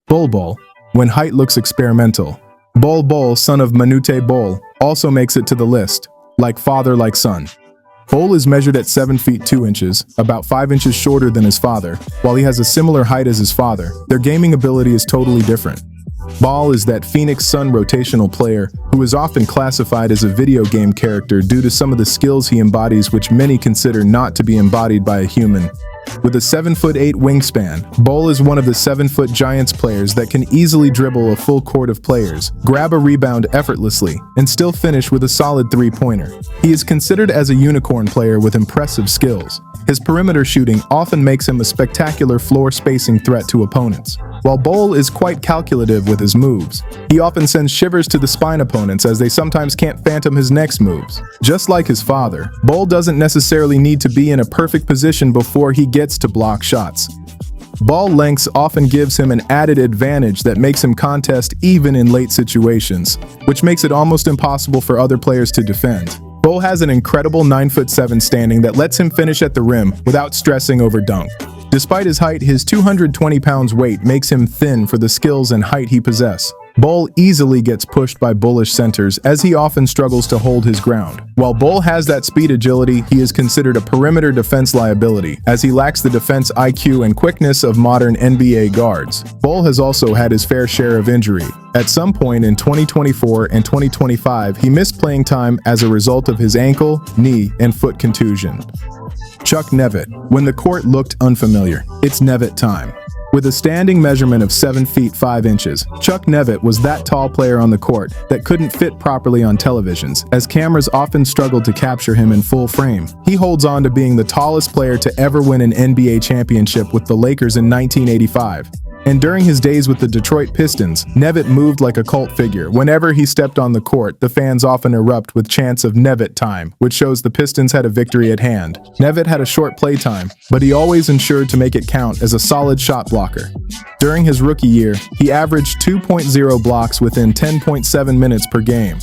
Bol Bol, when height looks experimental. Bol Bol, son of Manute Bol, also makes it to the list, like father like son. Bol is measured at 7 feet 2 inches, about 5 inches shorter than his father. While he has a similar height as his father, their gaming ability is totally different. Bol is that Phoenix Sun rotational player who is often classified as a video game character due to some of the skills he embodies which many consider not to be embodied by a human. With a 7'8" wingspan, Bol is one of the 7-foot Giants players that can easily dribble a full court of players, grab a rebound effortlessly, and still finish with a solid three-pointer. He is considered as a unicorn player with impressive skills. His perimeter shooting often makes him a spectacular floor spacing threat to opponents. While Bol is quite calculative with his moves, he often sends shivers to the spine opponents as they sometimes can't phantom his next moves. Just like his father, Bol doesn't necessarily need to be in a perfect position before he gets to block shots. Ball length often gives him an added advantage that makes him contest even in late situations, which makes it almost impossible for other players to defend. Bol has an incredible 9'7" standing that lets him finish at the rim without stressing over dunk. Despite his height, his 220 pounds weight makes him thin for the skills and height he possesses. Bol easily gets pushed by bullish centers as he often struggles to hold his ground. While Bol has that speed agility, he is considered a perimeter defense liability as he lacks the defense IQ and quickness of modern NBA guards. Bol has also had his fair share of injury. At some point in 2024 and 2025, he missed playing time as a result of his ankle, knee, and foot contusion. Chuck Nevitt. When the court looked unfamiliar, it's Nevitt time. With a standing measurement of 7 feet 5 inches, Chuck Nevitt was that tall player on the court that couldn't fit properly on televisions, as cameras often struggled to capture him in full frame. He holds on to being the tallest player to ever win an NBA championship with the Lakers in 1985. And during his days with the Detroit Pistons, Nevitt moved like a cult figure. Whenever he stepped on the court, the fans often erupt with chants of Nevitt time, which shows the Pistons had a victory at hand. Nevitt had a short play time, but he always ensured to make it count as a solid shot blocker. During his rookie year, he averaged 2.0 blocks within 10.7 minutes per game.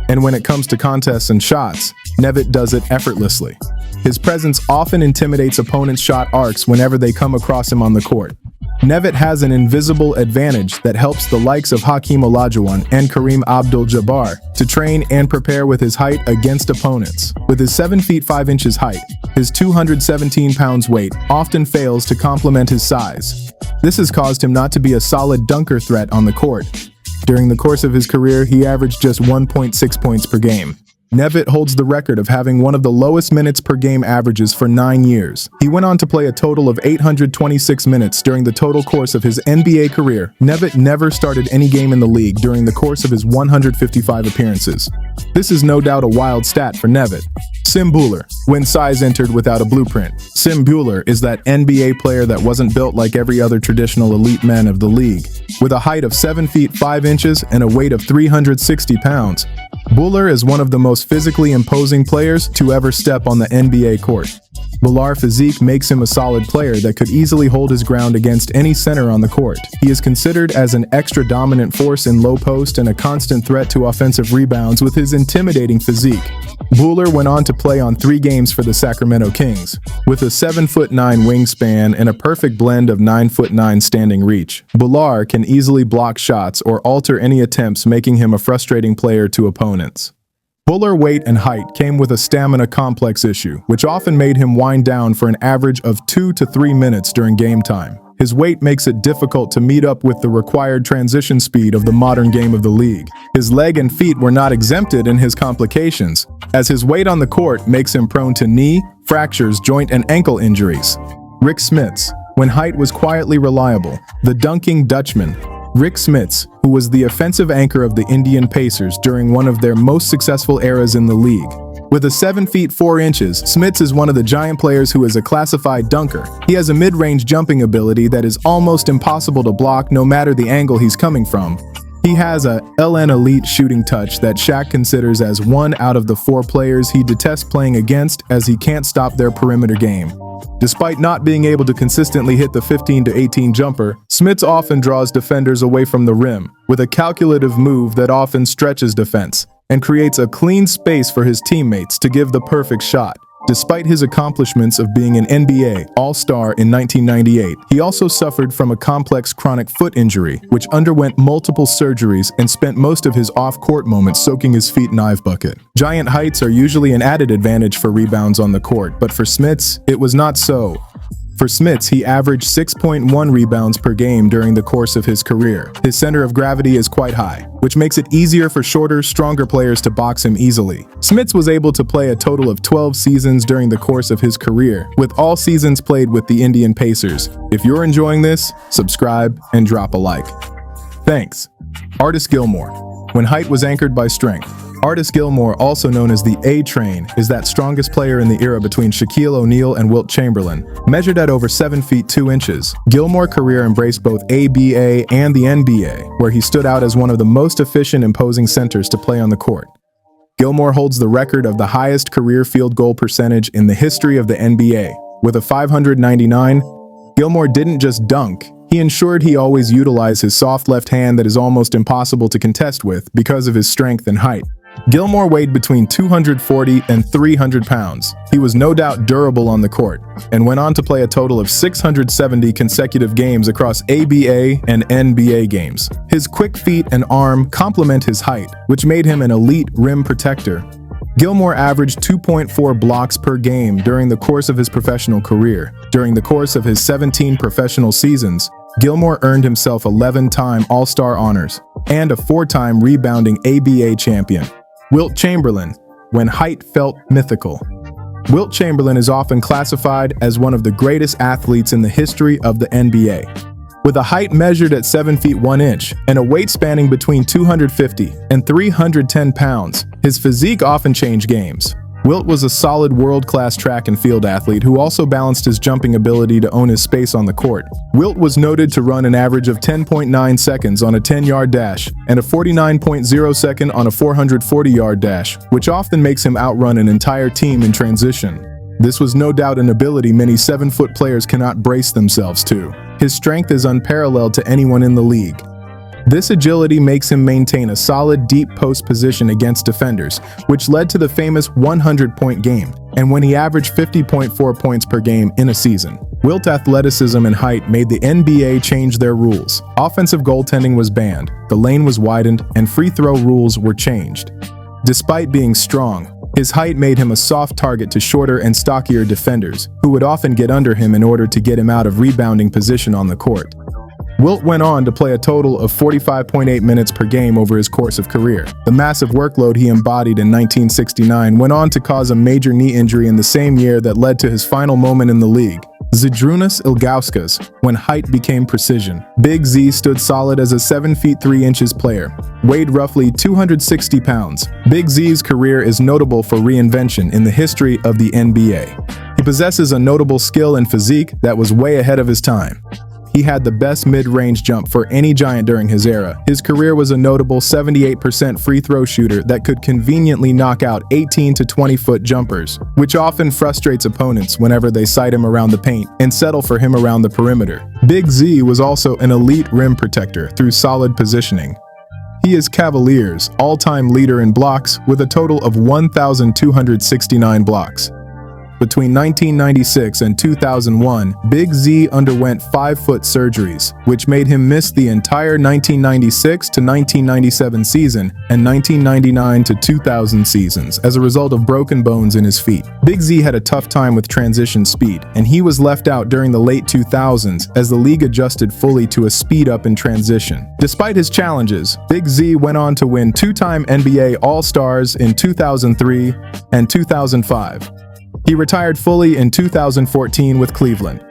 And when it comes to contests and shots, Nevitt does it effortlessly. His presence often intimidates opponents' shot arcs whenever they come across him on the court. Nevitt has an invisible advantage that helps the likes of Hakeem Olajuwon and Kareem Abdul-Jabbar to train and prepare with his height against opponents. With his 7 feet 5 inches height, his 217 pounds weight often fails to complement his size. This has caused him not to be a solid dunker threat on the court. During the course of his career, he averaged just 1.6 points per game. Nevitt holds the record of having one of the lowest minutes per game averages for 9 years. He went on to play a total of 826 minutes during the total course of his NBA career. Nevitt never started any game in the league during the course of his 155 appearances. This is no doubt a wild stat for Nevitt. Sim Bhullar. When size entered without a blueprint. Sim Bhullar is that NBA player that wasn't built like every other traditional elite man of the league. With a height of 7 feet 5 inches and a weight of 360 pounds, Bhullar is one of the most physically imposing players to ever step on the NBA court. Bhullar physique makes him a solid player that could easily hold his ground against any center on the court. He is considered as an extra dominant force in low post and a constant threat to offensive rebounds with his intimidating physique. Bhullar went on to play on 3 games for the Sacramento Kings. With a 7'9" wingspan and a perfect blend of 9'9" standing reach, Bhullar can easily block shots or alter any attempts, making him a frustrating player to opponents. Bhullar weight and height came with a stamina complex issue, which often made him wind down for an average of 2 to 3 minutes during game time. His weight makes it difficult to meet up with the required transition speed of the modern game of the league. His leg and feet were not exempted in his complications, as his weight on the court makes him prone to knee, fractures, joint, and ankle injuries. Rik Smits. When height was quietly reliable, the dunking Dutchman. Rik Smits, who was the offensive anchor of the Indian Pacers during one of their most successful eras in the league. With a 7 feet 4 inches, Smits is one of the Giant players who is a classified dunker. He has a mid-range jumping ability that is almost impossible to block no matter the angle he's coming from. He has a LN elite shooting touch that Shaq considers as 1 out of the 4 players he detests playing against, as he can't stop their perimeter game. Despite not being able to consistently hit the 15 to 18 jumper, Smits often draws defenders away from the rim with a calculative move that often stretches defense and creates a clean space for his teammates to give the perfect shot. Despite his accomplishments of being an NBA All-Star in 1998, he also suffered from a complex chronic foot injury, which underwent multiple surgeries and spent most of his off-court moments soaking his feet in Ive bucket. Giant heights are usually an added advantage for rebounds on the court, but for Smits, it was not so. For Smits, he averaged 6.1 rebounds per game during the course of his career. His center of gravity is quite high, which makes it easier for shorter, stronger players to box him easily. Smits was able to play a total of 12 seasons during the course of his career, with all seasons played with the Indian Pacers. If you're enjoying this, subscribe and drop a like. Thanks. Artis Gilmore. When height was anchored by strength. Artis Gilmore, also known as the A-Train, is that strongest player in the era between Shaquille O'Neal and Wilt Chamberlain. Measured at over 7 feet 2 inches, Gilmore's career embraced both ABA and the NBA, where he stood out as one of the most efficient, imposing centers to play on the court. Gilmore holds the record of the highest career field goal percentage in the history of the NBA. With a 599, Gilmore didn't just dunk, he ensured he always utilized his soft left hand that is almost impossible to contest with because of his strength and height. Gilmore weighed between 240 and 300 pounds. He was no doubt durable on the court, and went on to play a total of 670 consecutive games across ABA and NBA games. His quick feet and arm complement his height, which made him an elite rim protector. Gilmore averaged 2.4 blocks per game during the course of his professional career. During the course of his 17 professional seasons, Gilmore earned himself 11-time All-Star honors and a 4-time rebounding ABA champion. Wilt Chamberlain, when height felt mythical. Wilt Chamberlain is often classified as one of the greatest athletes in the history of the NBA. With a height measured at 7 feet 1 inch and a weight spanning between 250 and 310 pounds, his physique often changed games. Wilt was a solid world-class track and field athlete who also balanced his jumping ability to own his space on the court. Wilt was noted to run an average of 10.9 seconds on a 10-yard dash and a 49.0 second on a 440-yard dash, which often makes him outrun an entire team in transition. This was no doubt an ability many 7-foot players cannot brace themselves to. His strength is unparalleled to anyone in the league. This agility makes him maintain a solid deep post position against defenders, which led to the famous 100-point game, and when he averaged 50.4 points per game in a season. Wilt's athleticism and height made the NBA change their rules. Offensive goaltending was banned, the lane was widened, and free throw rules were changed. Despite being strong, his height made him a soft target to shorter and stockier defenders, who would often get under him in order to get him out of rebounding position on the court. Wilt went on to play a total of 45.8 minutes per game over his course of career. The massive workload he embodied in 1969 went on to cause a major knee injury in the same year that led to his final moment in the league. Zydrunas Ilgauskas, when height became precision. Big Z stood solid as a 7 feet 3 inches player, weighed roughly 260 pounds. Big Z's career is notable for reinvention in the history of the NBA. He possesses a notable skill and physique that was way ahead of his time. He had the best mid-range jump for any giant during his era. His career was a notable 78% free throw shooter that could conveniently knock out 18 to 20-foot jumpers, which often frustrates opponents whenever they sight him around the paint and settle for him around the perimeter. Big Z was also an elite rim protector through solid positioning. He is Cavaliers' all-time leader in blocks with a total of 1,269 blocks. Between 1996 and 2001, Big Z underwent 5-foot surgeries, which made him miss the entire 1996 to 1997 season and 1999 to 2000 seasons as a result of broken bones in his feet. Big Z had a tough time with transition speed, and he was left out during the late 2000s as the league adjusted fully to a speed-up in transition. Despite his challenges, Big Z went on to win 2-time NBA All-Stars in 2003 and 2005. He retired fully in 2014 with Cleveland.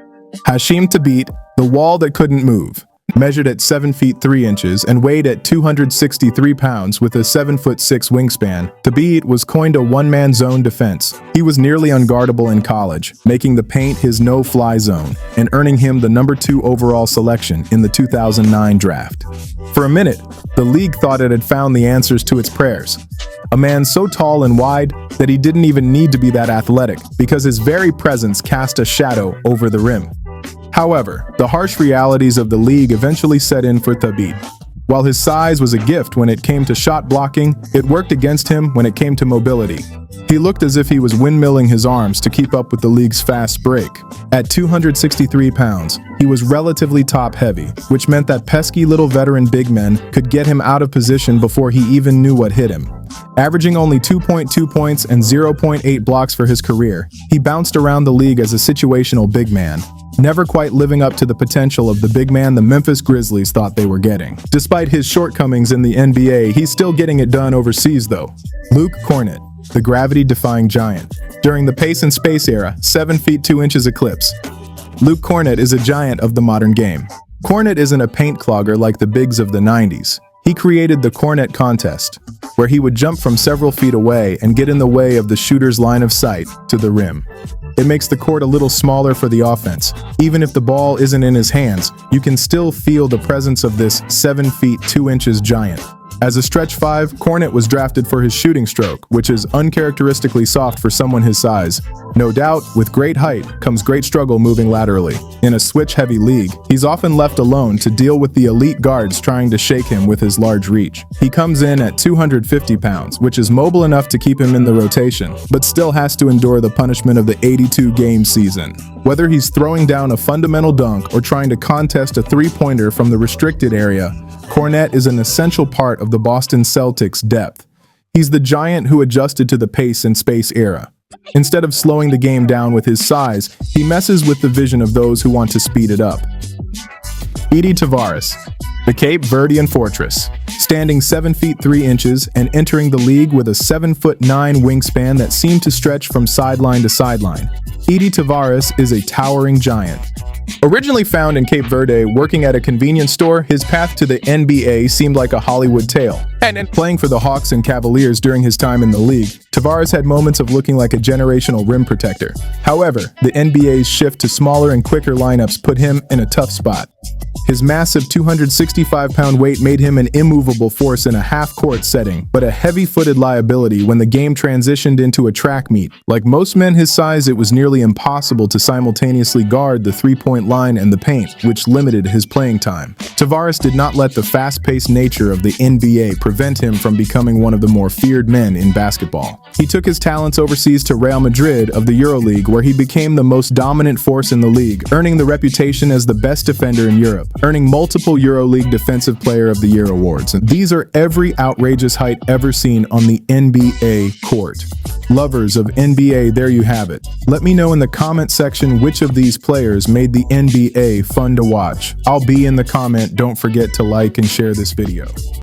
Hasheem Thabeet, the wall that couldn't move, measured at 7 feet 3 inches and weighed at 263 pounds with a 7'6" wingspan. Thabeet was coined a one-man zone defense. He was nearly unguardable in college, making the paint his no-fly zone and earning him the number 2 overall selection in the 2009 draft. For a minute, the league thought it had found the answers to its prayers. A man so tall and wide that he didn't even need to be that athletic because his very presence cast a shadow over the rim. However, the harsh realities of the league eventually set in for Thabeet. While his size was a gift when it came to shot blocking, it worked against him when it came to mobility. He looked as if he was windmilling his arms to keep up with the league's fast break. At 263 pounds, he was relatively top-heavy, which meant that pesky little veteran big men could get him out of position before he even knew what hit him. Averaging only 2.2 points and 0.8 blocks for his career, he bounced around the league as a situational big man, never quite living up to the potential of the big man the Memphis Grizzlies thought they were getting. Despite his shortcomings in the NBA, he's still getting it done overseas though. Luke Kornet, the gravity-defying giant. During the pace and space era, 7 feet 2 inches eclipse. Luke Kornet is a giant of the modern game. Kornet isn't a paint clogger like the bigs of the 90s. He created the Kornet Kontest, where he would jump from several feet away and get in the way of the shooter's line of sight to the rim. It makes the court a little smaller for the offense. Even if the ball isn't in his hands, you can still feel the presence of this 7 feet 2 inches giant. As a stretch 5, Kornet was drafted for his shooting stroke, which is uncharacteristically soft for someone his size. No doubt, with great height comes great struggle moving laterally. In a switch-heavy league, he's often left alone to deal with the elite guards trying to shake him with his large reach. He comes in at 250 pounds, which is mobile enough to keep him in the rotation, but still has to endure the punishment of the 82-game season. Whether he's throwing down a fundamental dunk or trying to contest a three-pointer from the restricted area, Kornet is an essential part of the Boston Celtics' depth. He's the giant who adjusted to the pace and space era. Instead of slowing the game down with his size, he messes with the vision of those who want to speed it up. Edy Tavares, the Cape Verdean fortress, standing 7 feet 3 inches and entering the league with a 7'9" wingspan that seemed to stretch from sideline to sideline. Edy Tavares is a towering giant. Originally found in Cape Verde working at a convenience store, his path to the NBA seemed like a Hollywood tale. And playing for the Hawks and Cavaliers during his time in the league, Tavares had moments of looking like a generational rim protector. However, the NBA's shift to smaller and quicker lineups put him in a tough spot. His massive 265-pound weight made him an immovable force in a half-court setting, but a heavy-footed liability when the game transitioned into a track meet. Like most men his size, it was nearly impossible to simultaneously guard the three-point line and the paint, which limited his playing time. Tavares did not let the fast-paced nature of the NBA prevent him from becoming one of the more feared men in basketball. He took his talents overseas to Real Madrid of the EuroLeague, where he became the most dominant force in the league, earning the reputation as the best defender in Europe, earning multiple EuroLeague Defensive Player of the Year awards. And these are every outrageous height ever seen on the NBA court. Lovers of NBA, there you have it. Let me know in the comment section which of these players made the NBA fun to watch. I'll be in the comment. Don't forget to like and share this video.